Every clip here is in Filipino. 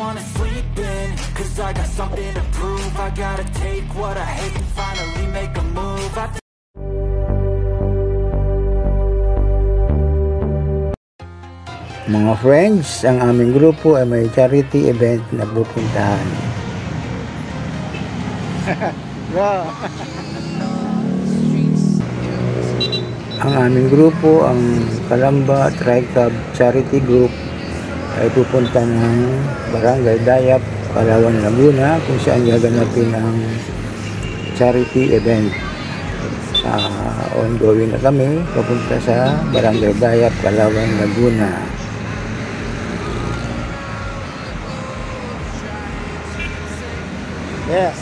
wanna sleep in, cause I got something to prove. I gotta take what I hate and finally make a move. Mga friends, ang aming grupo ay may charity event na pupuntahan. Ang aming grupo, ang Calamba Tri-Cab Charity Group, ay pupunta ng Barangay Dayap, Palawan, Laguna, kung saan gaganapin ang charity event. Ongoing na kami papunta sa Barangay Dayap, Palawan, Laguna. Yes.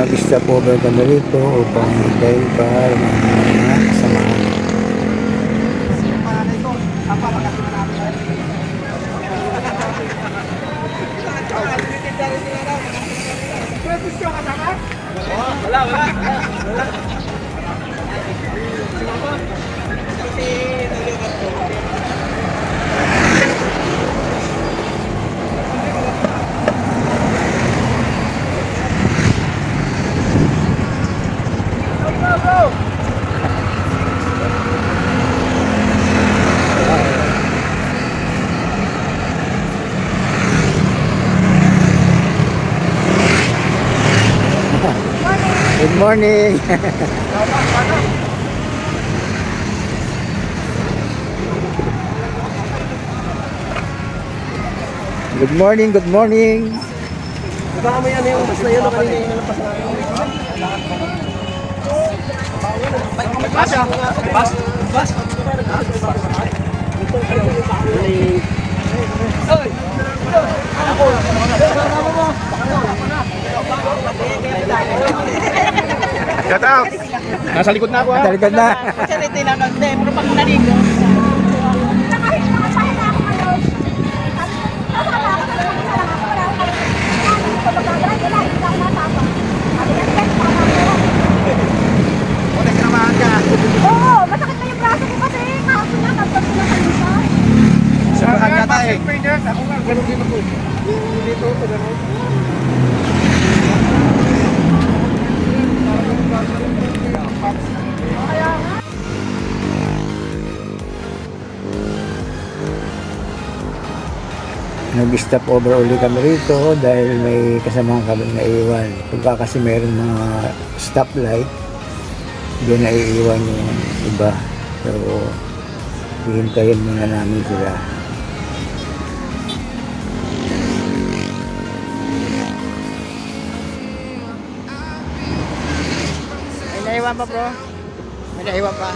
Nag-stop over kami rito upang hintay pa ng mga kasamahan. Wala. Good morning. Good morning, good morning. Baka may ano yung bus na yun o kanina yung nalapas natin. Bus. Shout out. Nasa likod na ako ha. Nasa likod na. Charity na konti. Pero pag naligo. Oo, masakit na yung braso ko kasi kahapon na kapag ko na kanisa. Sa kagata eh. Ako nga, ganun din ako. Dito, ito ganun. Nag-stop over uli kami rito dahil may kasamahan kami na iwan. Pagka kasi meron mga stoplight, doon na iiwan yung iba. So, hihintayin muna namin sila. May naiwan pa bro? May naiwan pa?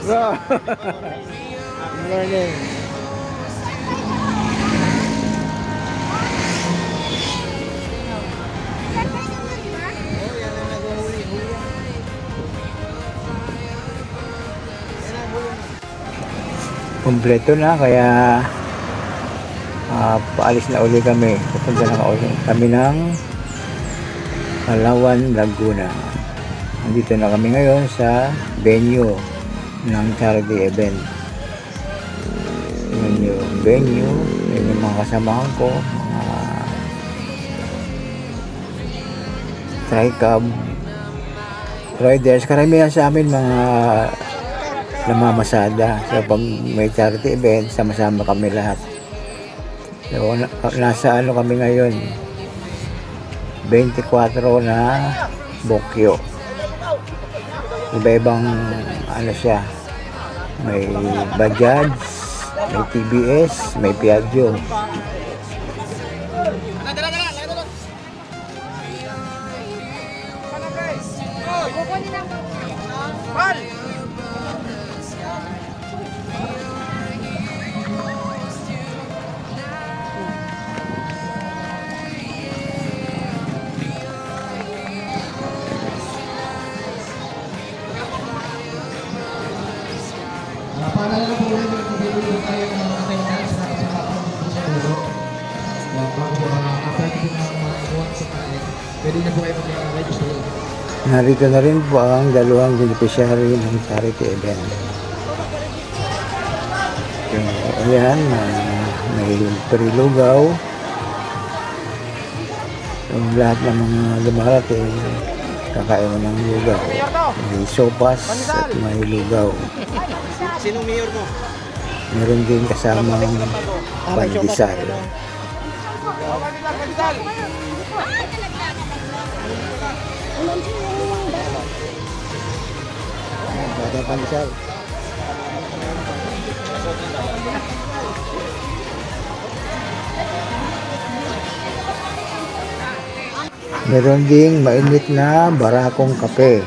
Bro. Good morning. Kompleto na kaya paalis na uli kami. Pupunta na kami ng Palawan, Laguna. Nandito na kami ngayon sa venue ng charity event. Yun yung venue, yun yung mga kasamahan ko, mga Tri-Cab riders, karamihan sa amin mga namamasada. So pag may charity event, sama-sama kami lahat. So nasa ano kami ngayon, 24 na Bokyo. Iba-ibang ano siya, may Bajaj, may TBS, may Piaggio. Para lang po rin kung bibigyan tayo ng mga attendance na sa kapatid sa dulo. Bago after po ng mga iwan sa kain, pwede na po kayo mag-register. Narito na rin po ang dalawang beneficiary ng charity event. So, ayan, may perilugaw. So, lahat ng mga lumarating, kakain ng lugaw. May sopas at may lugaw. Sinong mayor mo? Meron din kasamang pandesal. Ada pandesal. Meron ding mainit na barakong kape.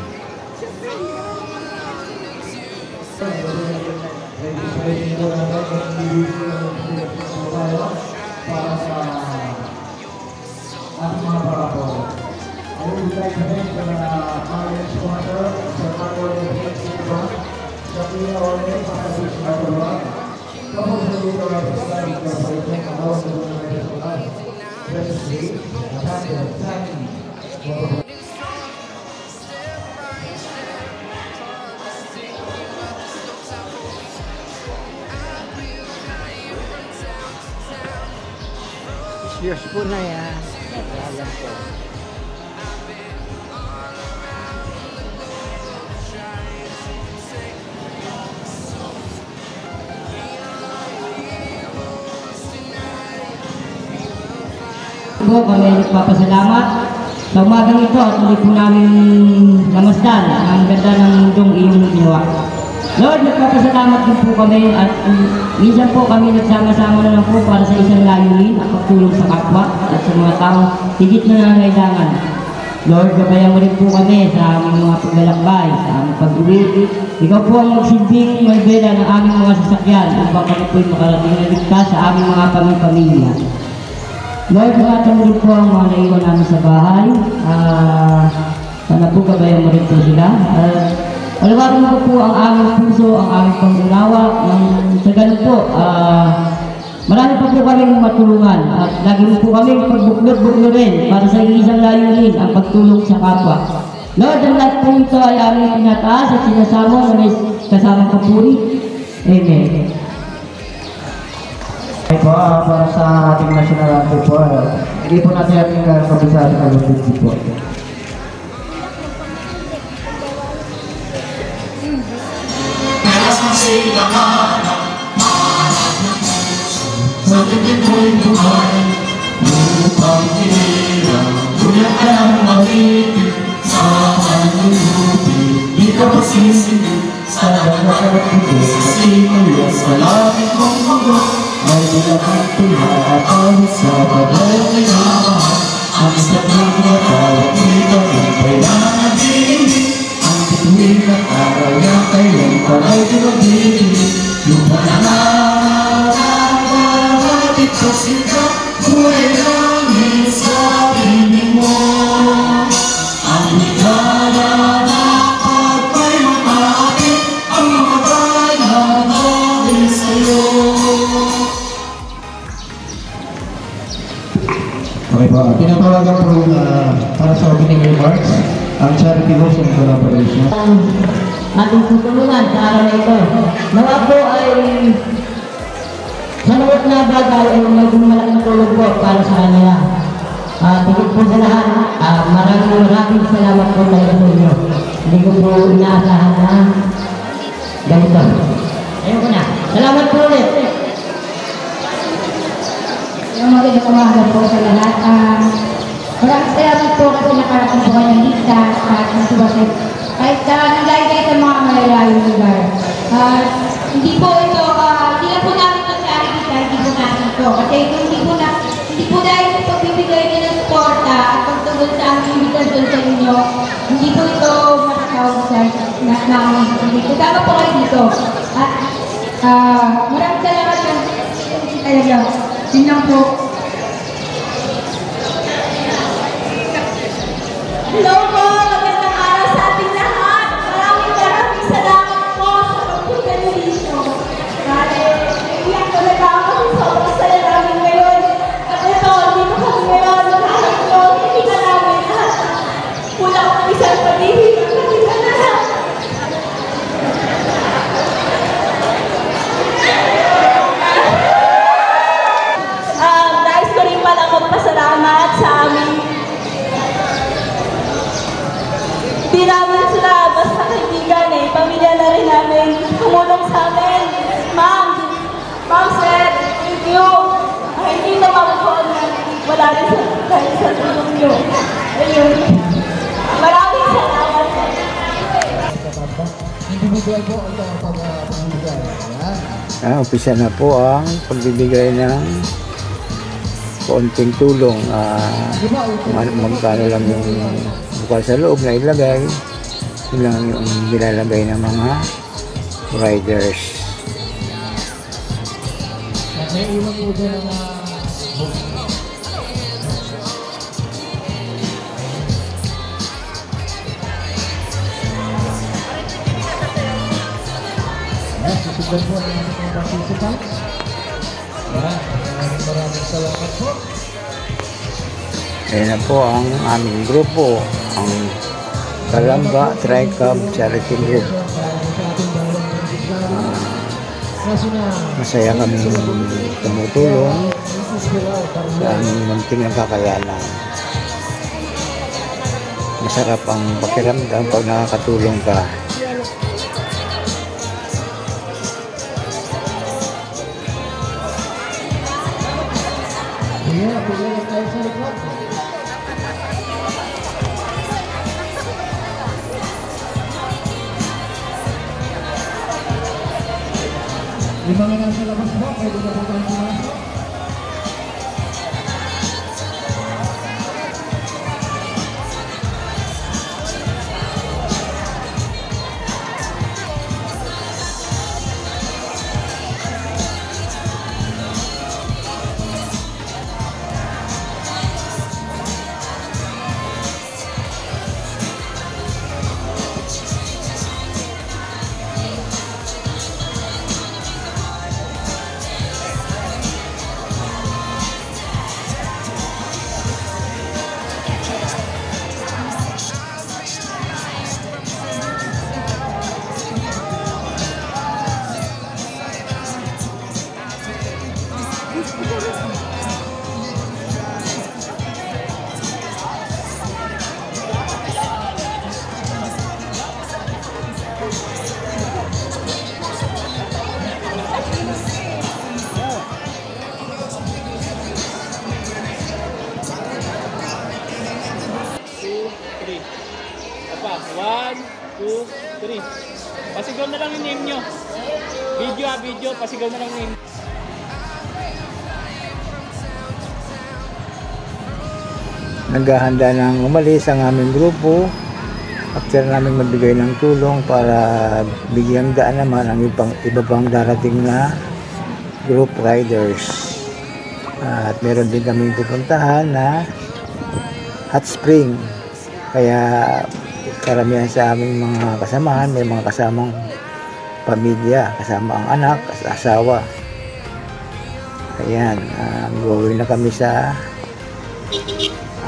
Cheers po na yan. Alam ko. Po, kami nagpapasalamat sa umagang ito at muli po namin namasdan ang ganda ng mundong iyong ginawa. Lord, nagpapasalamat din po kami at minsan po kami nagsama-sama na lang po para sa isang layunin at pagtulong sa kapwa at sa mga taong higit na nangangailangan. Lord, gabayan mo rin po kami sa aming mga paglalakbay, sa aming pag-uwi. Ikaw po ang magsilbing malbela ng aming mga sasakyan upang kami po'y makarating na ligtas sa aming mga pamilya. Lord, ingatan mo rin po ang mga naiwan namin sa bahay. Sana po gabayan mo rin po sila. Alawarin mo po ang aming puso, ang aming pangunawa. Sa ganun po, marami pa po kami matulungan. At lagi mo po kami pagbuklod-buklorin para sa isang layunin, ang pagtulong sa kapwa. Lord, ang lahat po ito ay aming pinataas at sinasamo na may kasamang papuri. Amen. Po, para sa ating national anthem po, hindi po natin ating kabisa sa kalupit po. Ay dilapit pinatawid sa bagay na namahan. Ang sabihin na tawag dito ng kailangan. Ang bituin ng araw na kailan pala'y dumabili. Lupa na nakakabagit sa sika. Buhay langit sa piling mo. Ang ligaya na pagpay matakin. Ang mga bayan dahil sa'yo. Okay po, tinatawagan po para sa opening remarks ang charity host and collaboration. Ating tutulungan sa araw na ito. Nawa po ay sa lawat na bagay ay maging malaking tulong po para sa kanila. Tigit po sa lahat, maraming salamat po talaga sa inyo. Hindi ko po inaasahan na ganito. Ayun ko na. Salamat po ulit. Yung magandang umaga po sa lahat. Maraming salamat po kasi nakarating po kayo ng lista at nasubasit. Kahit nanggaling kayo sa mga malalayong lugar. Hindi po ito, hindi lang po namin ito sa Arikita, hindi po namin ito. Kasi hindi po dahil sa pagbibigay niyo ng suporta at pagtugon sa aming invitasyon sa inyo, hindi po ito matatawag sa namin. Kasama po kayo dito. At maraming salamat talaga. Yun lang po. Hello po! Magandang araw sa ating lahat! Maraming salamat po sa pagpunta niyo dito. Iyak talaga ako kasi sobrang saya namin ngayon. At ito, dito kami ngayon. Kahit ito, hindi ka namin lahat. Kulang ang isang pag-ibig. Hindi ka na lang. Nais ko rin palang magpasalamat sa aming di namin sila basta kaibigan pamilya na rin namin, tumulong sa amin. Ma'am, sir, thank you. Hindi na mabubuan na wala rin sa tulong nyo. Ayun. Maraming salamat. Individual po ito ang pagbibigay. Umpisa na po ang pagbibigay ng konting tulong. Magkano lang yung bukal sa loob na ilagay, yun lang yung nilalagay ng mga riders. May iwan po dyan ang susunod po ang mga participants. Maraming salamat po. Ayan na po ang aming grupo, ang Kalamba Tri-Cab Charity Group. Masaya kami tumutulong sa aming munting kakayanan. Masarap ang pakiramdam pag nakakatulong ka. Yung mga nasa labas po, pwede na po tayo pumasok. Pa. 1, 2, 3. Pasigaw na lang yung name nyo. Video, pasigaw na lang yung name. Naghahanda ng umalis ang aming grupo after namin magbigay ng tulong para bigyang daan naman ang iba pang darating na group riders. At meron din kaming pupuntahan na hot spring. Kaya karamihan sa aming mga kasamahan, may mga kasamang pamilya, kasama ang anak, asawa. Ayan, going na kami sa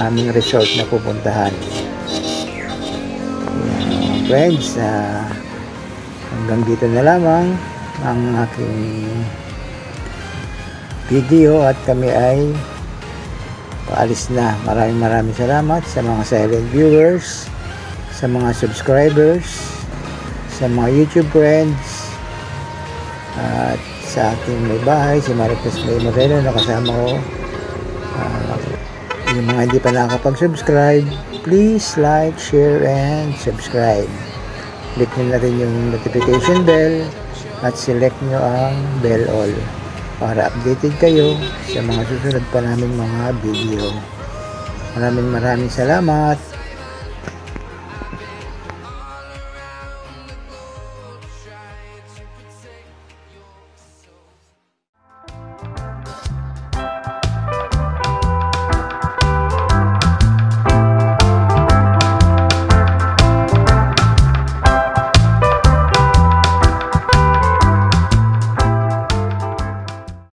aming resort na pupuntahan. Ayan, friends, hanggang dito na lamang ang aking video at kami ay paalis na. Maraming salamat sa mga silent viewers, sa mga subscribers, sa mga YouTube friends, at sa aking may bahay, si Maricruz May Moreno na kasama ko. Yung mga hindi pa nakakapag-subscribe, please like, share, and subscribe. Click nyo na rin yung notification bell at select nyo ang bell all para updated kayo sa mga susunod pa namin mga video. Maraming salamat.